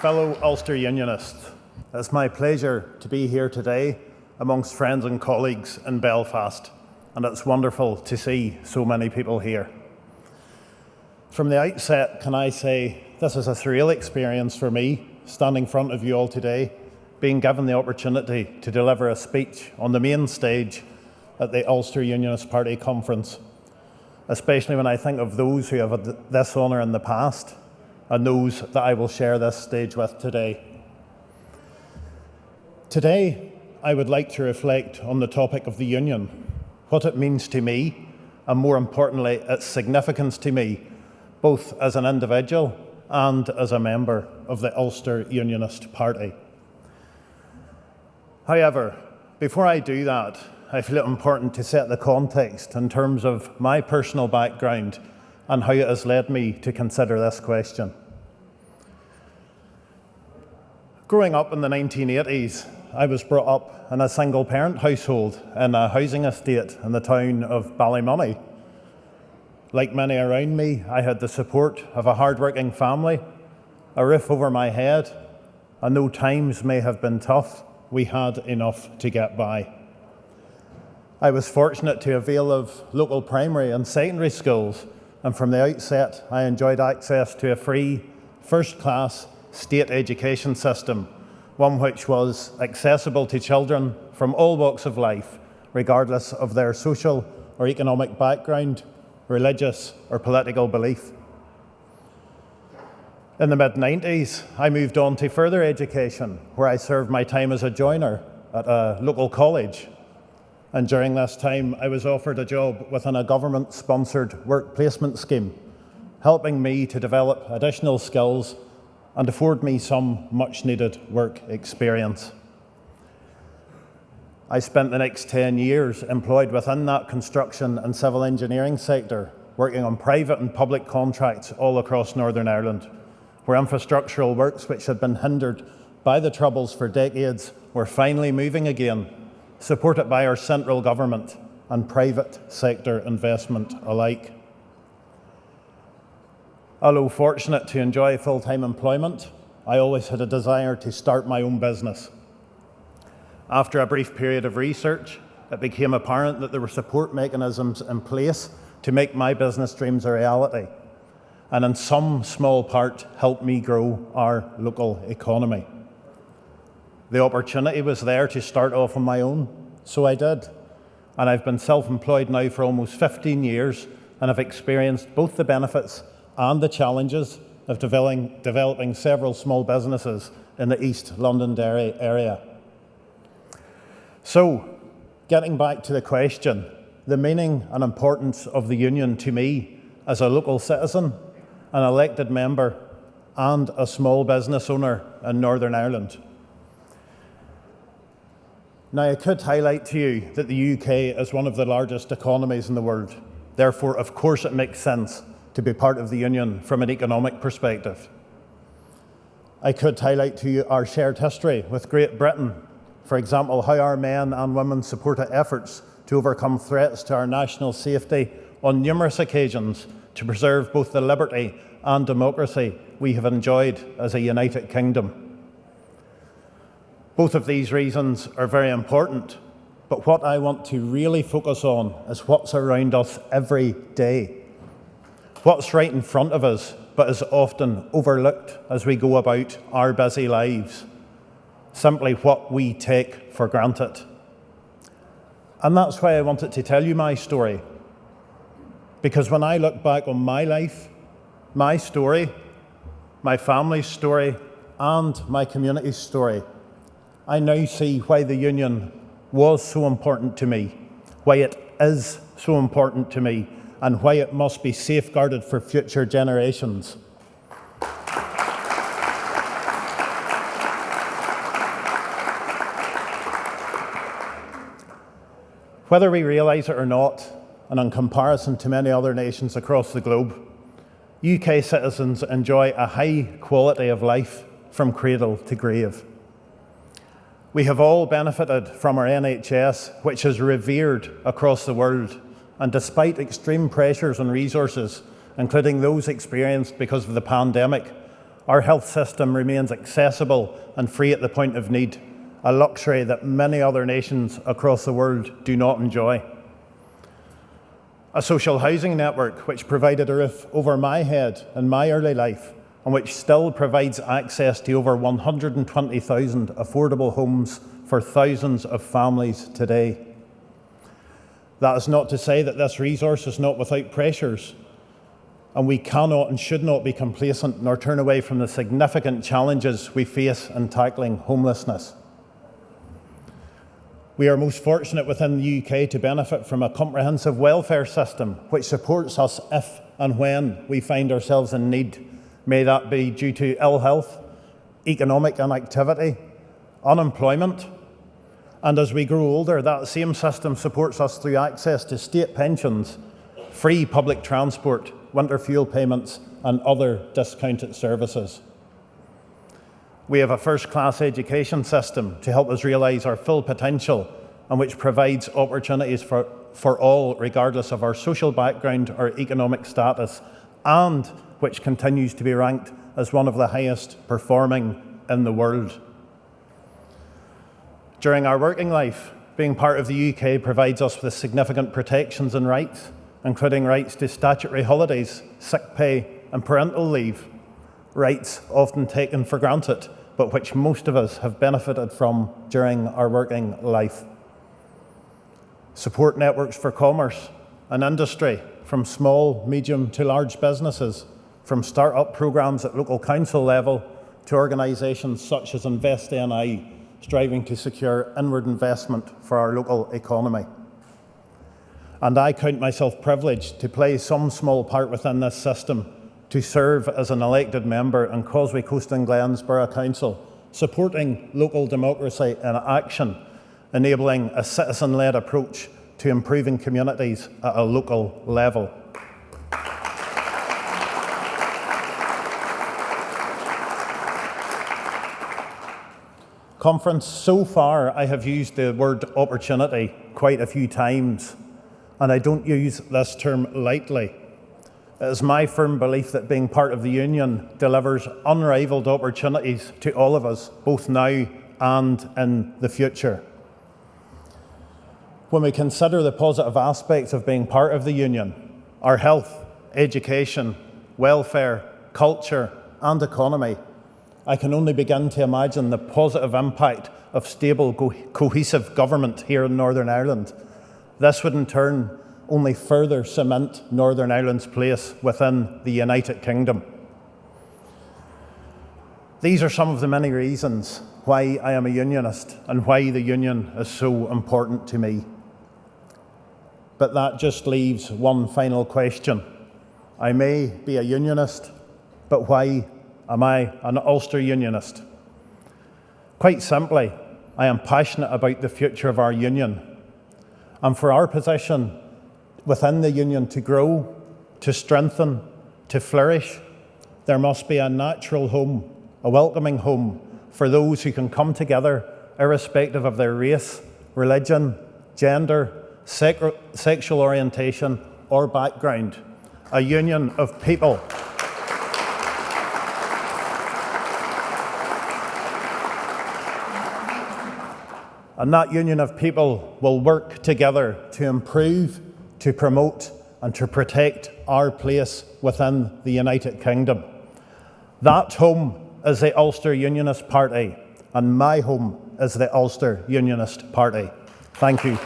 Fellow Ulster Unionists, it's my pleasure to be here today amongst friends and colleagues in Belfast, and it's wonderful to see so many people here. From the outset, can I say this is a surreal experience for me, standing in front of you all today, being given the opportunity to deliver a speech on the main stage at the Ulster Unionist Party conference, especially when I think of those who have had this honour in the past and those that I will share this stage with today. Today, I would like to reflect on the topic of the Union, what it means to me, and more importantly, its significance to me, both as an individual and as a member of the Ulster Unionist Party. However, before I do that, I feel it important to set the context in terms of my personal background and how it has led me to consider this question. Growing up in the 1980s, I was brought up in a single-parent household in a housing estate in the town of Ballymoney. Like many around me, I had the support of a hard-working family, a roof over my head, and though times may have been tough, we had enough to get by. I was fortunate to avail of local primary and secondary schools, and from the outset I enjoyed access to a free, first-class state education system, one which was accessible to children from all walks of life, regardless of their social or economic background, religious or political belief. In the mid-90s, I moved on to further education, where I served my time as a joiner at a local college. And during this time, I was offered a job within a government-sponsored work placement scheme, helping me to develop additional skills and afford me some much-needed work experience. I spent the next 10 years employed within that construction and civil engineering sector, working on private and public contracts all across Northern Ireland, where infrastructural works which had been hindered by the Troubles for decades were finally moving again, supported by our central government and private sector investment alike. Although fortunate to enjoy full-time employment, I always had a desire to start my own business. After a brief period of research, it became apparent that there were support mechanisms in place to make my business dreams a reality, and in some small part help me grow our local economy. The opportunity was there to start off on my own, so I did. And I've been self-employed now for almost 15 years and have experienced both the benefits and the challenges of developing several small businesses in the East Londonderry area. So, getting back to the question, the meaning and importance of the Union to me as a local citizen, an elected member, and a small business owner in Northern Ireland. Now, I could highlight to you that the UK is one of the largest economies in the world. Therefore, of course, it makes sense to be part of the Union from an economic perspective. I could highlight to you our shared history with Great Britain. For example, how our men and women supported efforts to overcome threats to our national safety on numerous occasions to preserve both the liberty and democracy we have enjoyed as a united kingdom. Both of these reasons are very important, but what I want to really focus on is what's around us every day. What's right in front of us, but is often overlooked as we go about our busy lives. Simply what we take for granted. And that's why I wanted to tell you my story. Because when I look back on my life, my story, my family's story, and my community's story, I now see why the Union was so important to me, why it is so important to me, and why it must be safeguarded for future generations. Whether we realise it or not, and in comparison to many other nations across the globe, UK citizens enjoy a high quality of life from cradle to grave. We have all benefited from our NHS, which is revered across the world, and despite extreme pressures on resources, including those experienced because of the pandemic, our health system remains accessible and free at the point of need, a luxury that many other nations across the world do not enjoy. A social housing network which provided a roof over my head in my early life, and which still provides access to over 120,000 affordable homes for thousands of families today. That is not to say that this resource is not without pressures, and we cannot and should not be complacent nor turn away from the significant challenges we face in tackling homelessness. We are most fortunate within the UK to benefit from a comprehensive welfare system which supports us if and when we find ourselves in need, may that be due to ill health, economic inactivity, unemployment. And as we grow older, that same system supports us through access to state pensions, free public transport, winter fuel payments, and other discounted services. We have a first-class education system to help us realise our full potential and which provides opportunities for all, regardless of our social background or economic status, and which continues to be ranked as one of the highest performing in the world. During our working life, being part of the UK provides us with significant protections and rights, including rights to statutory holidays, sick pay and parental leave, rights often taken for granted, but which most of us have benefited from during our working life. Support networks for commerce and industry, from small, medium to large businesses, from start-up programmes at local council level to organisations such as Invest NI, striving to secure inward investment for our local economy. And I count myself privileged to play some small part within this system, to serve as an elected member in Causeway Coast and Glens Borough Council, supporting local democracy in action, enabling a citizen-led approach to improving communities at a local level. Conference, so far I have used the word opportunity quite a few times, and I don't use this term lightly. It is my firm belief that being part of the Union delivers unrivalled opportunities to all of us, both now and in the future. When we consider the positive aspects of being part of the Union, our health, education, welfare, culture and economy, I can only begin to imagine the positive impact of stable, cohesive government here in Northern Ireland. This would in turn only further cement Northern Ireland's place within the United Kingdom. These are some of the many reasons why I am a unionist and why the union is so important to me. But that just leaves one final question. I may be a unionist, but why am I an Ulster unionist? Quite simply, I am passionate about the future of our union, and for our position within the union to grow, to strengthen, to flourish, there must be a natural home, a welcoming home for those who can come together irrespective of their race, religion, gender, sexual orientation or background. A union of people. And that union of people will work together to improve, to promote and to protect our place within the United Kingdom. That home is the Ulster Unionist Party, and my home is the Ulster Unionist Party. Thank you.